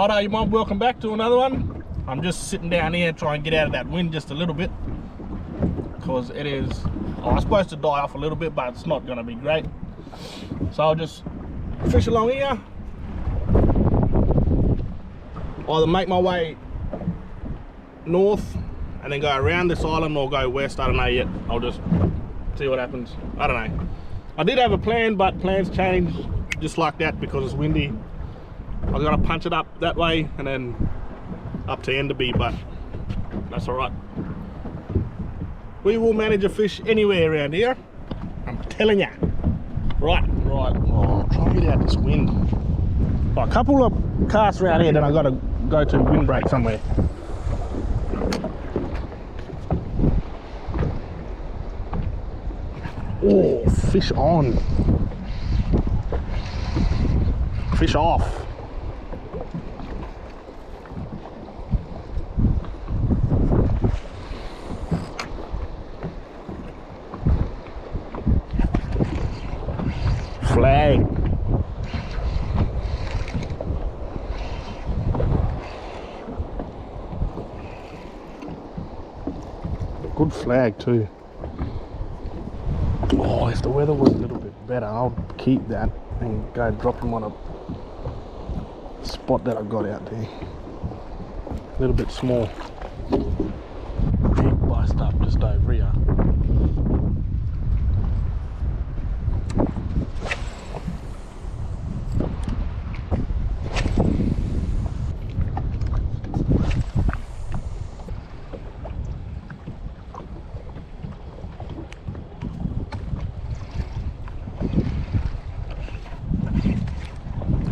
Righto, you mom, welcome back to another one. I'm just sitting down here trying to get out of that wind just a little bit, because it is, I'm supposed to die off a little bit, but it's not going to be great. So I'll just fish along here, either make my way north and then go around this island, or go west. I don't know yet. I'll just see what happens. I don't know. I did have a plan, but plans change just like that because it's windy. I gotta punch it up that way and then up to Enderby, but that's all right. We will manage a fish anywhere around here, I'm telling ya. Right. Oh, try and get out this wind. Right, a couple of casts around here, then I gotta go to windbreak somewhere. Oh, fish on. Fish off. Flag. Good flag too. Oh, if the weather was a little bit better, I'll keep that and go drop them on a spot that I got out there. A little bit small. Big bust up just over here.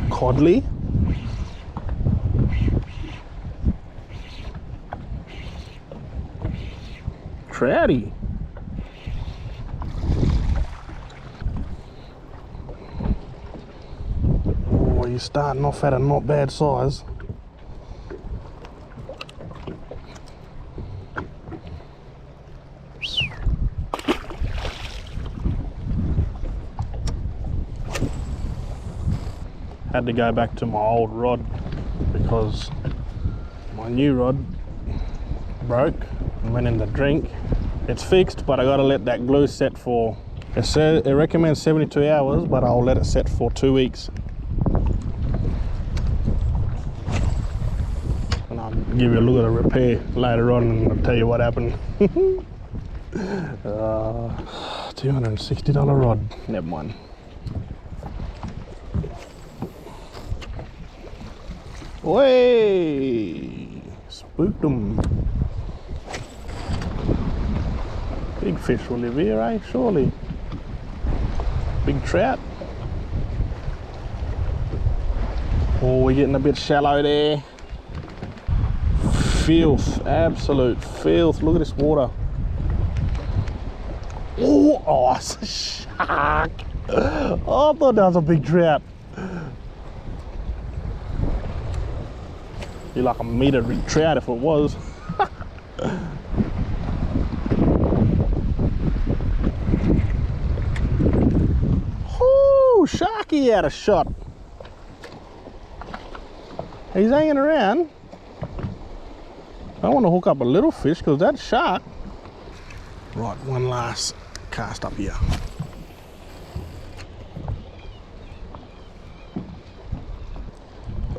Codley. Trouty. Oh, you're starting off at a not bad size. Had to go back to my old rod because my new rod broke and went in the drink. It's fixed, but I gotta let that glue set for, it recommends 72 hours, but I'll let it set for 2 weeks. And I'll give you a look at the repair later on and I'll tell you what happened. $260 rod, never mind. Way, spooked them. Big fish will live here, eh? Surely. Big trout. Oh, we're getting a bit shallow there. Filth, absolute filth. Look at this water. Oh, it's a shark. Oh, I thought that was a big trout. Be like a meter trout if it was. Oh, sharky had a shot. He's hanging around. I want to hook up a little fish because that shark. Right, one last cast up here.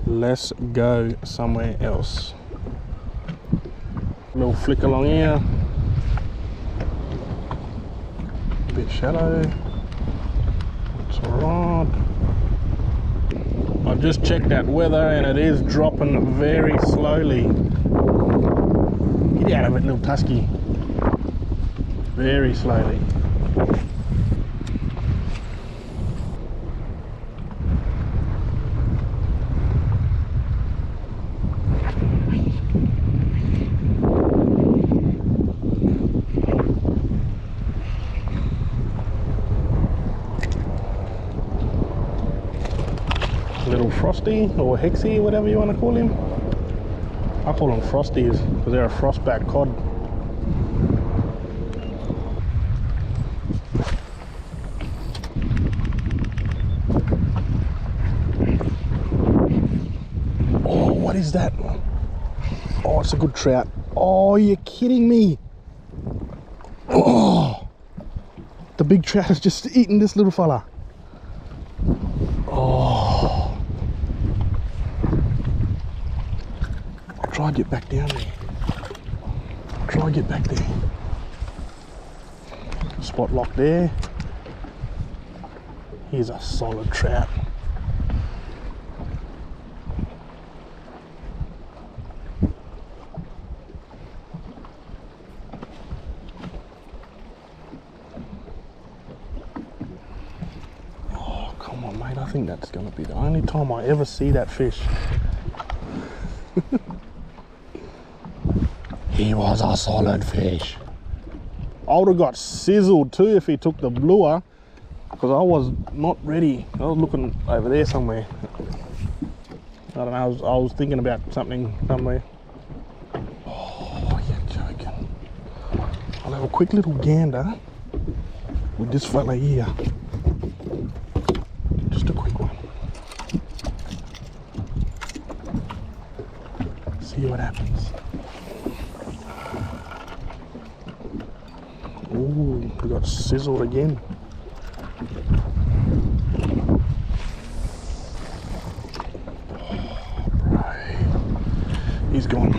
Let's go somewhere else. Little flick along here. A bit shallow. It's alright. I've just checked that weather and it is dropping very slowly. Get out of it, little tusky. Very slowly. Little Frosty or Hexy, whatever you want to call him. I call them Frosties because they're a frostback cod. is that? Oh, it's a good trout. Oh, you're kidding me. Oh, the big trout has just eaten this little fella. Oh, I'll try and get back down there. Try and get back there. Spot lock there. Here's a solid trout. Oh, come on, mate. I think that's going to be the only time I ever see that fish. He was a solid fish. I would have got sizzled too if he took the lure, because I was not ready. I was looking over there somewhere. I don't know, I was thinking about something somewhere. Oh, you're joking. I'll have a quick little gander with this fella here. Just a quick one. See what happens. Ooh, we got sizzled again. Oh, bro. He's gone.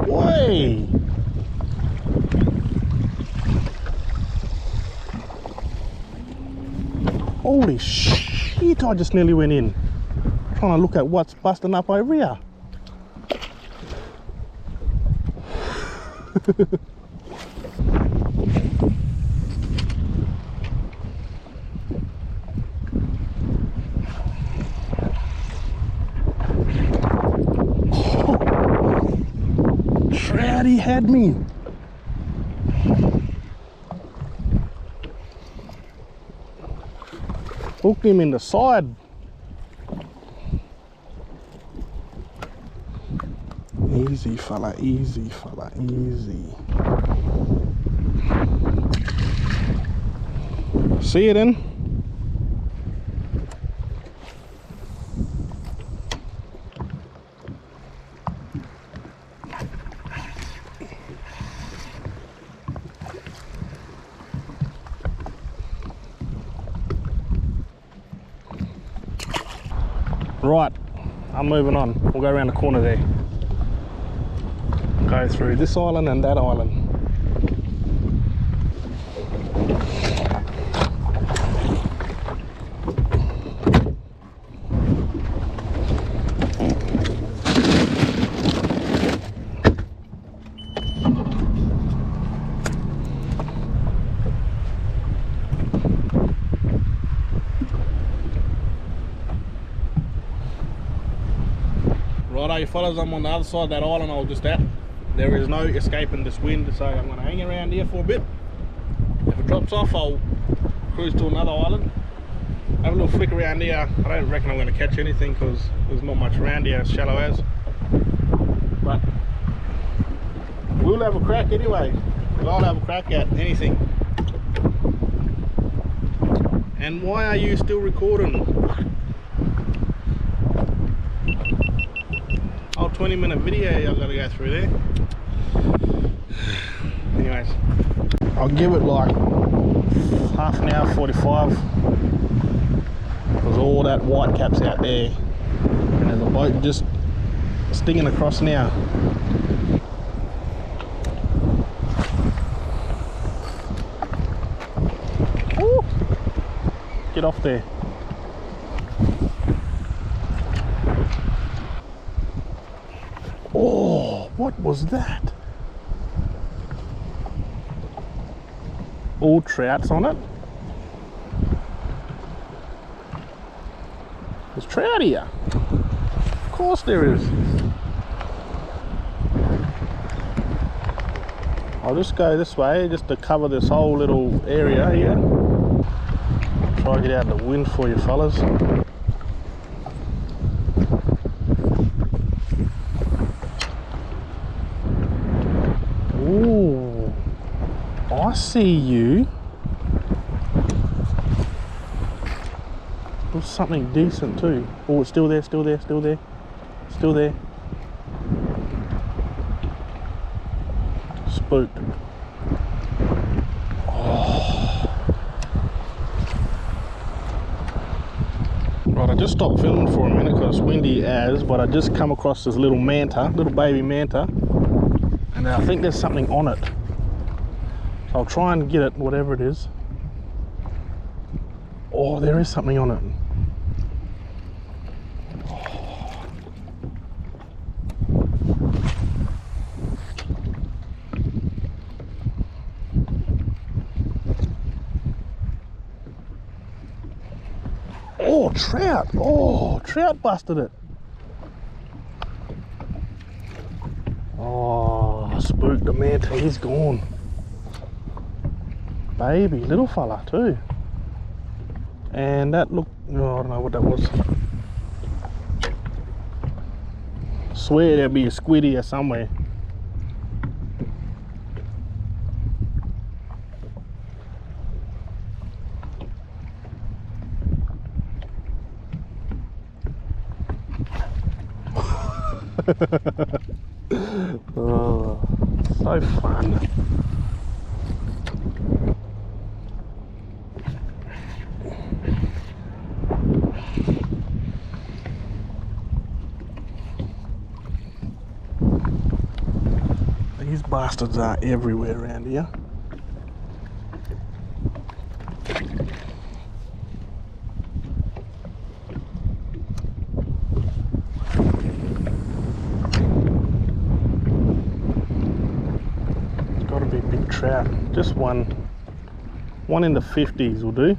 Way! Holy shit, I just nearly went in. Trying to look at what's busting up over here. He had me. Hooked him in the side. Easy fella, easy fella, easy. See you then. Right, I'm moving on. We'll go around the corner there. Go through this island and that island. Righto, fellas, I'm on the other side of that island I was just at. There is no escaping this wind, so I'm going to hang around here for a bit. If it drops off, I'll cruise to another island. Have a little flick around here. I don't reckon I'm going to catch anything because there's not much around here as shallow as. But we'll have a crack anyway. I'll have a crack at anything. And why are you still recording? Oh, 20-minute video I've got to go through there. Anyways, I'll give it like half an hour, 45, because all that white cap's out there and there's a boat just stinging across now. Ooh. Get off there. What was that? All trouts on it. There's trout here. Of course there is. I'll just go this way just to cover this whole little area here. Try to get out of the wind for you fellas. Ooh, I see you. There's something decent too. Oh, it's still there, still there, still there, still there. Spooked. Oh. Right, I just stopped filming for a minute because it's windy as, but I just come across this little manta, little baby manta, and I think there's something on it. So I'll try and get it, whatever it is. Oh, there is something on it. Oh, trout! Oh, trout busted it. Oh, spooked the manta, he's gone. Baby, little fella too. And that looked, oh, I don't know what that was. I swear there'll be a squid here somewhere. Oh, so fun. These bastards are everywhere around here. Trout, just one in the 50s will do.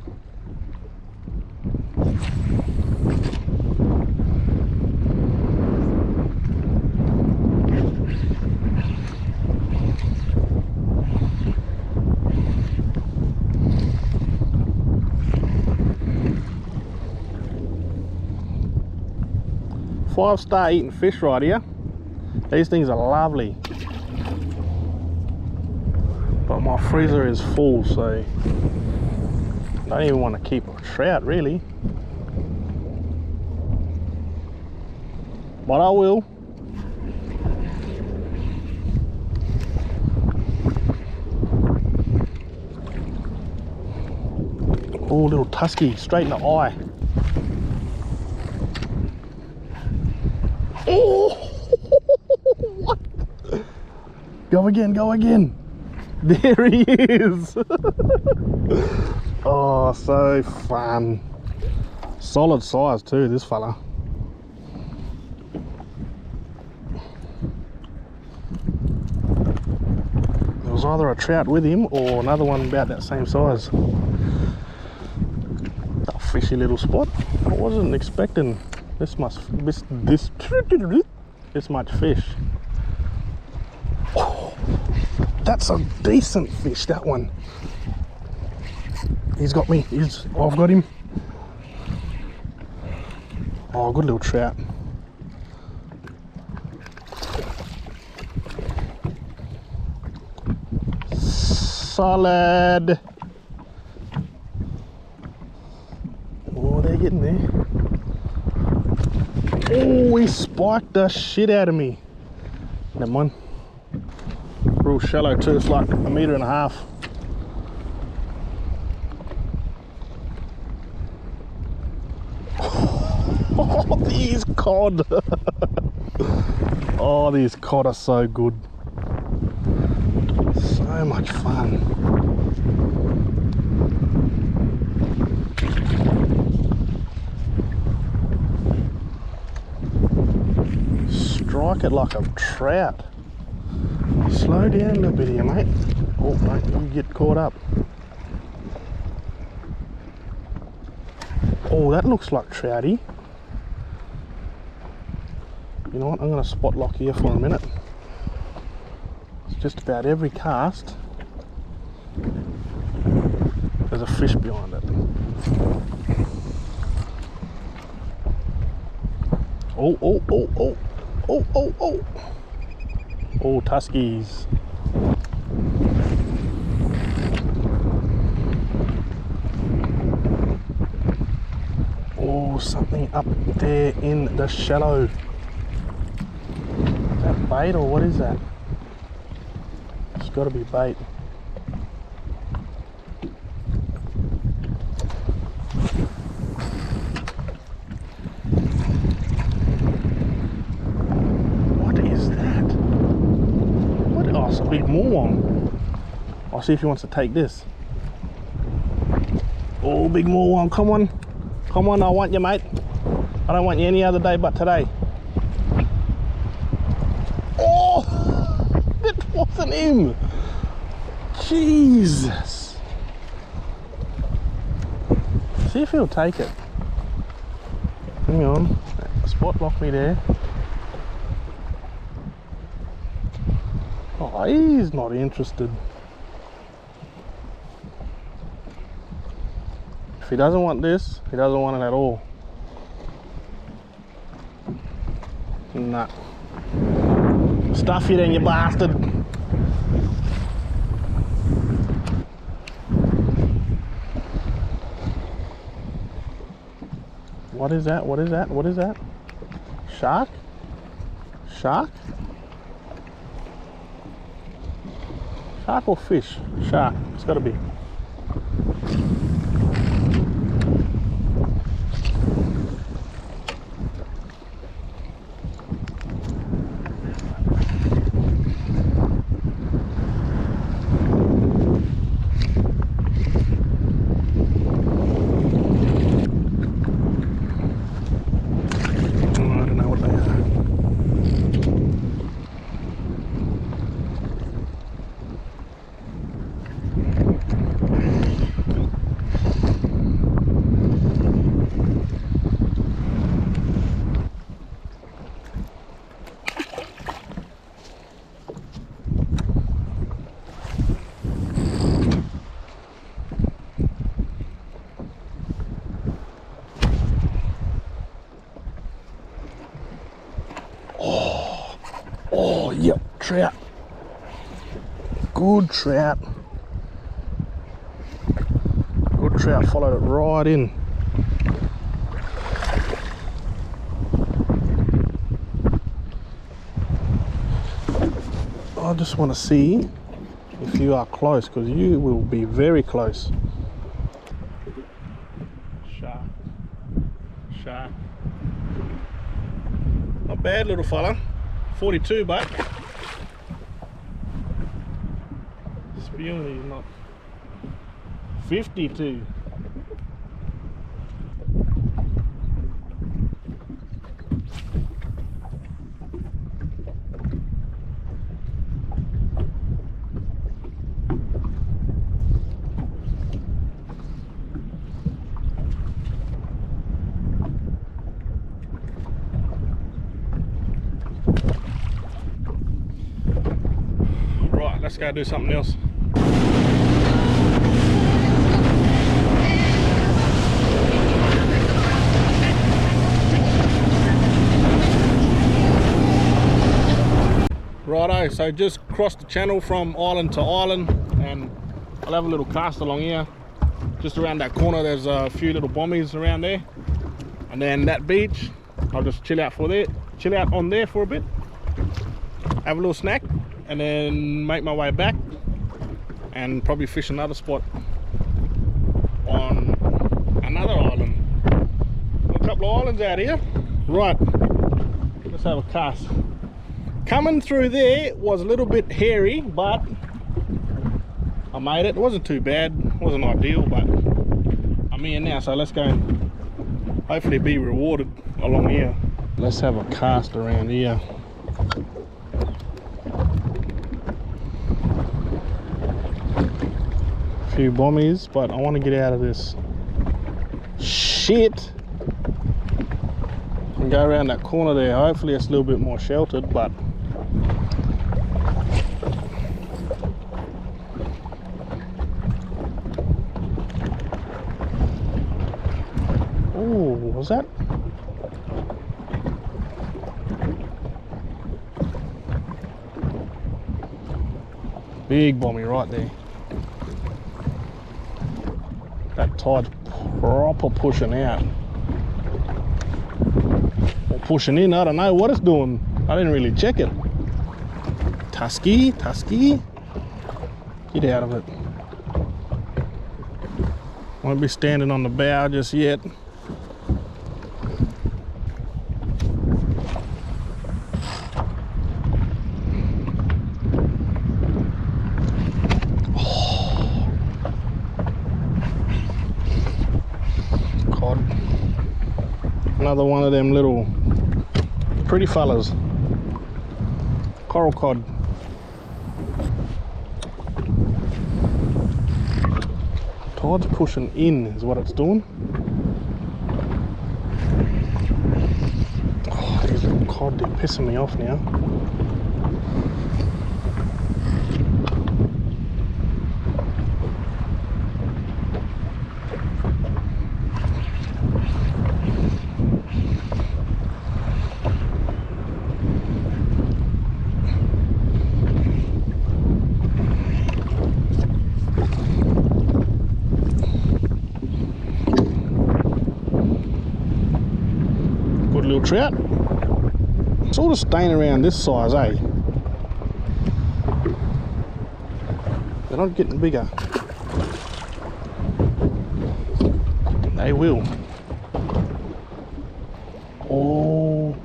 Five-star eating fish right here. These things are lovely. But my freezer is full, so I don't even want to keep a trout really. But I will. Oh, little tusky, straight in the eye. Oh! What? Go again, go again. There he is. Oh, so fun. Solid size too, this fella. There was either a trout with him or another one about that same size. A fishy little spot. I wasn't expecting this much fish. That's a decent fish, that one. He's got me. I've got him. Oh, good little trout. Solid. Oh, they're getting there. Oh, he spiked the shit out of me. Never mind. Real shallow too, it's like 1.5 meters. Oh, these cod. Oh, these cod are so good. So much fun. Strike it like a trout. Slow down a little bit here, mate. Oh, don't you get caught up. Oh, that looks like trouty. You know what, I'm going to spot lock here for a minute. It's just about every cast there's a fish behind it. Oh, oh, oh, oh, oh, oh, oh. Oh, tuskies. Oh, something up there in the shallow. Is that bait or what is that? It's got to be bait. What is that? What? Oh, it's a big moorworm. I'll see if he wants to take this. Oh, big moorworm, come on. Come on, I want you, mate. I don't want you any other day but today. Oh, it wasn't him. Jesus. See if he'll take it. Hang on. Spot lock me there. Oh, he's not interested. If he doesn't want this, he doesn't want it at all. Nah. Stuff you then, you bastard. What is that? What is that? What is that? Shark? Shark? Shark or fish? Shark. It's got to be. Oh, yep, trout. Good trout. Good trout, followed it right in. I just want to see if you are close, because you will be very close. Shark. Shark. Not bad, little fella. 42, but spewing is not 52. Let's go do something else. Righto, so just crossed the channel from island to island, and I'll have a little cast along here. Just around that corner there's a few little bombies around there, and then that beach I'll just chill out on there for a bit, have a little snack, and then make my way back and probably fish another spot on another island. A couple of islands out here. Right, let's have a cast. Coming through there was a little bit hairy, but I made it. It wasn't too bad, it wasn't ideal, but I'm here now, so let's go and hopefully be rewarded along here. Let's have a cast around here. few bombies, but I want to get out of this shit and go around that corner there. Hopefully it's a little bit more sheltered, but oh, was that? Big bommy right there. That tide's proper pushing out. Or pushing in, I don't know what it's doing. I didn't really check it. Tusky, Tusky. Get out of it. Won't be standing on the bow just yet. Another one of them little pretty fellas. Coral cod. Tide's pushing in is what it's doing. Oh, these little cod, they're pissing me off now. Little trout, sort of staying around this size, eh? They're not getting bigger. They will. Oh,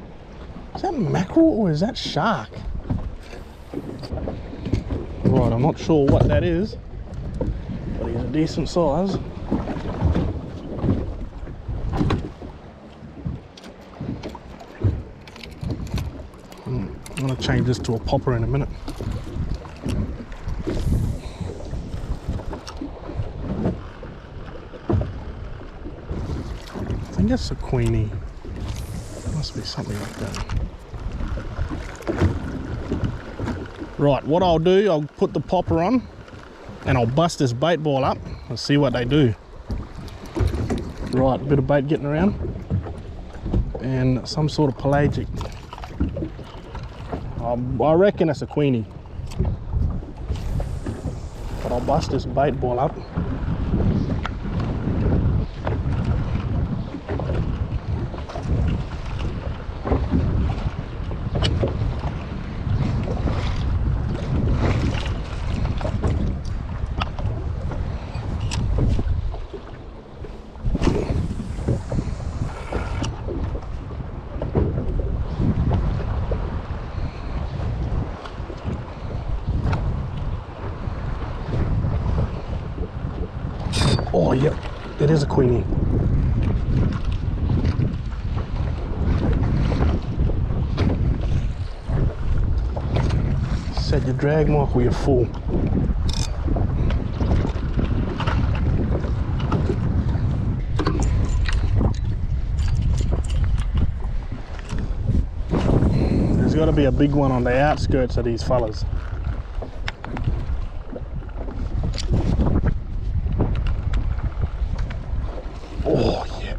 is that mackerel or is that shark? Right, I'm not sure what that is, but he's a decent size. I'm going to change this to a popper in a minute. I think that's a queenie. Must be something like that. Right, what I'll do, I'll put the popper on and I'll bust this bait ball up and see what they do. Right, a bit of bait getting around and some sort of pelagic. I reckon it's a queenie, but I'll bust this bait ball up. Oh, yep, it is a queenie. Set your drag mark or you're full. There's got to be a big one on the outskirts of these fellas. Oh, yeah.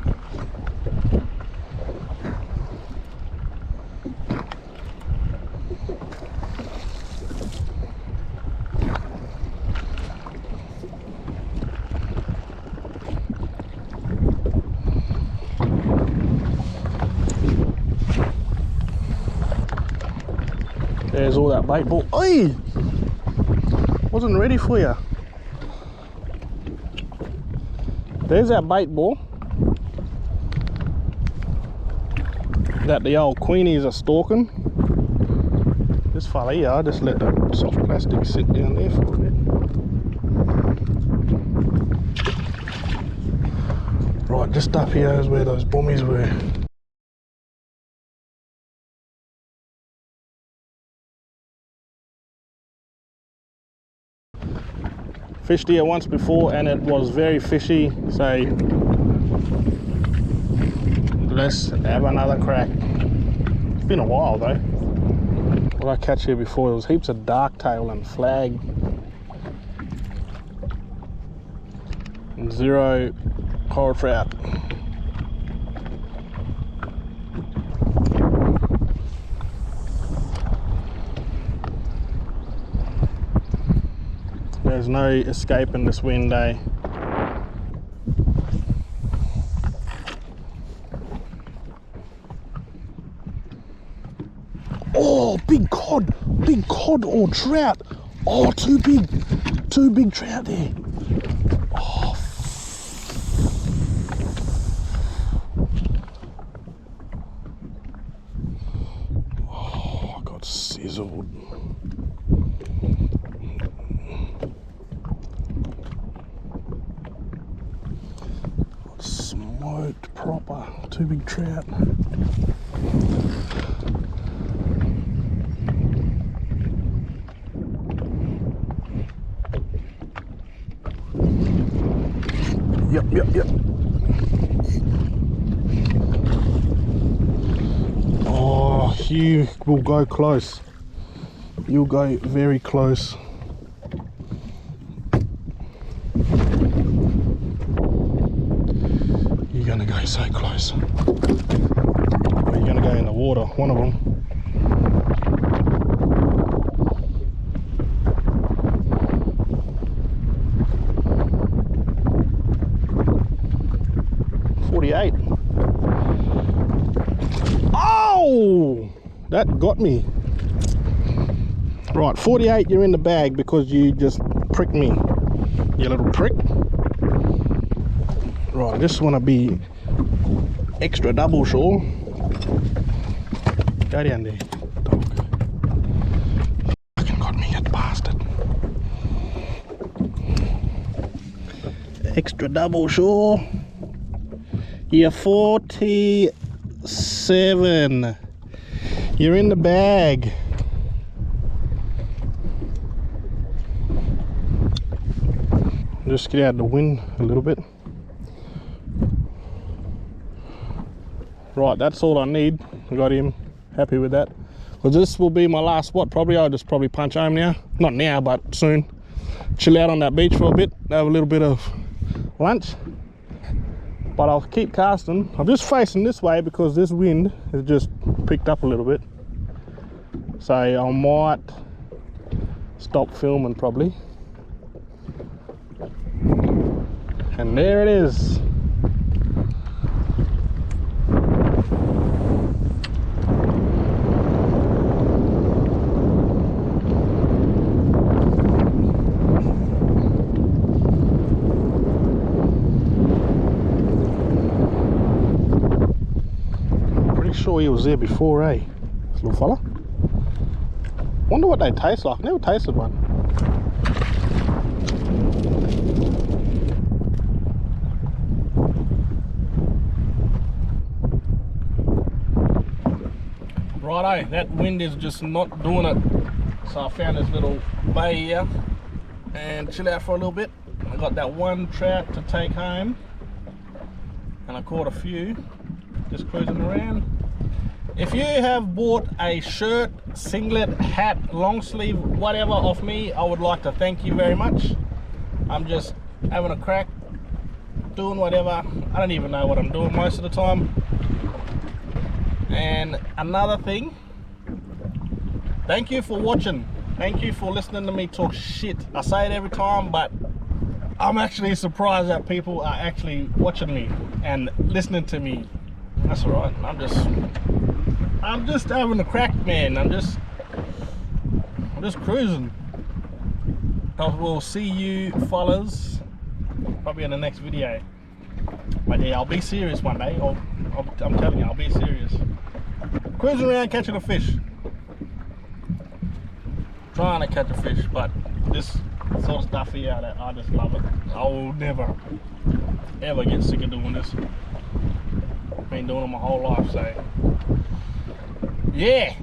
There's all that bait ball. Oi! Wasn't ready for you. There's that bait ball that the old queenies are stalking. This fella here, I just let the soft plastic sit down there for a bit. Right, just up here is where those bombies were. Fished here once before and it was very fishy, so let's have another crack. It's been a while though. What I catch here before, there was heaps of darktail and flag. And 0 coral trout. There's no escaping this wind, eh? Oh, big cod or trout. Oh, two big trout there. Oh, I got sizzled. Smoked proper, two big trout. Yep. Oh, you will go close. You'll go very close. You're gonna go so close. Or you're gonna go in the water, one of them. Oh, that got me. Right, 48, you're in the bag because you just pricked me, you little prick. Right, I just want to be extra double sure. Go down there, dog. Fucking got me, that bastard. Extra double sure. You're 47. You're in the bag. Just get out of the wind a little bit. Right, that's all I need. I got him. Happy with that. Well, this will be my last spot. I'll just punch home now. Not now, but soon. Chill out on that beach for a bit. Have a little bit of lunch. But I'll keep casting. I'm just facing this way because this wind has just picked up a little bit. So I might stop filming probably. And there it is. Sure he was there before, eh? This little fella. Wonder what they taste like. Never tasted one. Righto, that wind is just not doing it. So I found this little bay here and chill out for a little bit. I got that one trout to take home and I caught a few just cruising around. If you have bought a shirt, singlet, hat, long sleeve, whatever off me, I would like to thank you very much. I'm just having a crack, doing whatever. I don't even know what I'm doing most of the time. And another thing, thank you for watching. Thank you for listening to me talk shit. I say it every time, but I'm actually surprised that people are actually watching me and listening to me. That's alright. I'm just having a crack, man. I'm just cruising. We'll see you fellas probably in the next video. But yeah, I'll be serious one day. I'm telling you, I'll be serious. Cruising around catching a fish. Trying to catch a fish, but this sort of stuff here, I just love it. I will never ever get sick of doing this. Been doing it my whole life, so yeah.